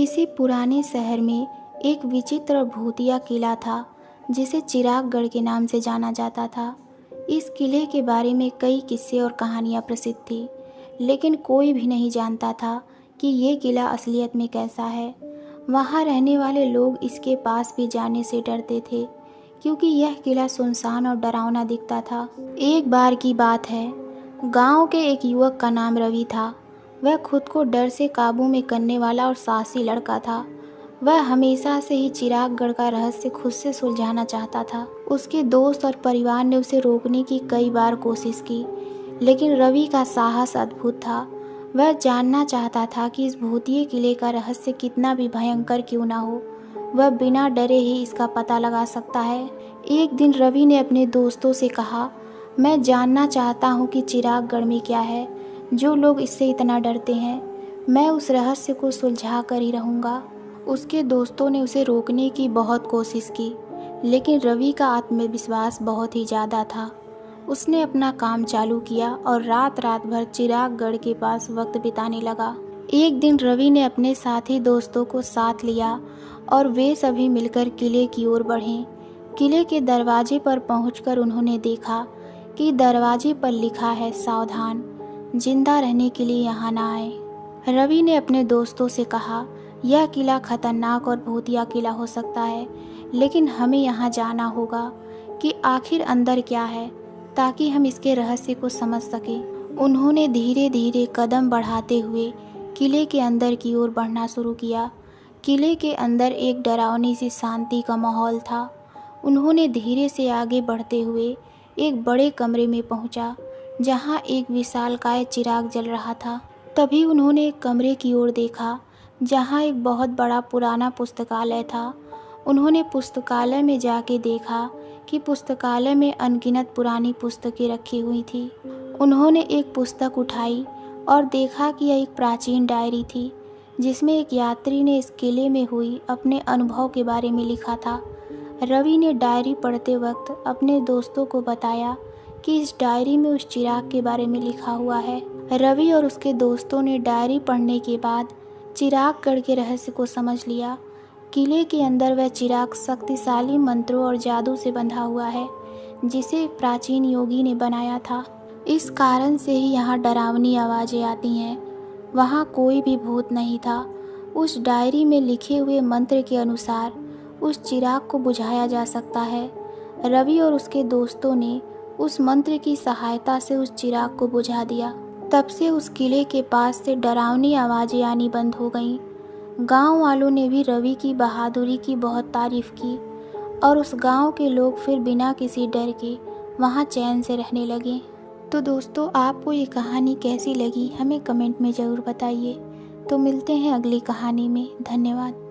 किसी पुराने शहर में एक विचित्र और भूतिया किला था जिसे चिरागगढ़ के नाम से जाना जाता था। इस किले के बारे में कई किस्से और कहानियाँ प्रसिद्ध थी, लेकिन कोई भी नहीं जानता था कि ये किला असलियत में कैसा है। वहाँ रहने वाले लोग इसके पास भी जाने से डरते थे, क्योंकि यह किला सुनसान और डरावना दिखता था। एक बार की बात है, गांव के एक युवक का नाम रवि था। वह खुद को डर से काबू में करने वाला और साहसी लड़का था। वह हमेशा से ही चिरागगढ़ का रहस्य खुद से सुलझाना चाहता था। उसके दोस्त और परिवार ने उसे रोकने की कई बार कोशिश की, लेकिन रवि का साहस अद्भुत था। वह जानना चाहता था कि इस भूतिए किले का रहस्य कितना भी भयंकर क्यों ना हो, वह बिना डरे ही इसका पता लगा सकता है। एक दिन रवि ने अपने दोस्तों से कहा, मैं जानना चाहता हूँ कि चिरागगढ़ में क्या है जो लोग इससे इतना डरते हैं। मैं उस रहस्य को सुलझा कर ही रहूँगा। उसके दोस्तों ने उसे रोकने की बहुत कोशिश की, लेकिन रवि का आत्मविश्वास बहुत ही ज़्यादा था। उसने अपना काम चालू किया और रात भर चिरागगढ़ के पास वक्त बिताने लगा। एक दिन रवि ने अपने साथी दोस्तों को साथ लिया और वे सभी मिलकर किले की ओर बढ़े। किले के दरवाजे पर पहुंचकर उन्होंने देखा कि दरवाजे पर लिखा है, सावधान, जिंदा रहने के लिए यहाँ ना आए। रवि ने अपने दोस्तों से कहा, यह किला खतरनाक और भूतिया किला हो सकता है, लेकिन हमें यहाँ जाना होगा कि आखिर अंदर क्या है, ताकि हम इसके रहस्य को समझ सकें। उन्होंने धीरे धीरे कदम बढ़ाते हुए किले के अंदर की ओर बढ़ना शुरू किया। किले के अंदर एक डरावनी सी शांति का माहौल था। उन्होंने धीरे से आगे बढ़ते हुए एक बड़े कमरे में पहुंचा, जहां एक विशालकाय चिराग जल रहा था। तभी उन्होंने एक कमरे की ओर देखा जहां एक बहुत बड़ा पुराना पुस्तकालय था। उन्होंने पुस्तकालय में जाके देखा कि पुस्तकालय में अनगिनत पुरानी पुस्तकें रखी हुई थी। उन्होंने एक पुस्तक उठाई और देखा कि यह एक प्राचीन डायरी थी, जिसमें एक यात्री ने इस किले में हुई अपने अनुभव के बारे में लिखा था। रवि ने डायरी पढ़ते वक्त अपने दोस्तों को बताया कि इस डायरी में उस चिराग के बारे में लिखा हुआ है। रवि और उसके दोस्तों ने डायरी पढ़ने के बाद चिरागगढ़ के रहस्य को समझ लिया। किले के अंदर वह चिराग शक्तिशाली मंत्रों और जादू से बंधा हुआ है, जिसे एक प्राचीन योगी ने बनाया था। इस कारण से ही यहाँ डरावनी आवाज़ें आती हैं। वहाँ कोई भी भूत नहीं था। उस डायरी में लिखे हुए मंत्र के अनुसार उस चिराग को बुझाया जा सकता है। रवि और उसके दोस्तों ने उस मंत्र की सहायता से उस चिराग को बुझा दिया। तब से उस किले के पास से डरावनी आवाज़ें आनी बंद हो गईं। गांव वालों ने भी रवि की बहादुरी की बहुत तारीफ की और उस गांव के लोग फिर बिना किसी डर के वहां चैन से रहने लगे। तो दोस्तों, आपको ये कहानी कैसी लगी हमें कमेंट में ज़रूर बताइए। तो मिलते हैं अगली कहानी में। धन्यवाद।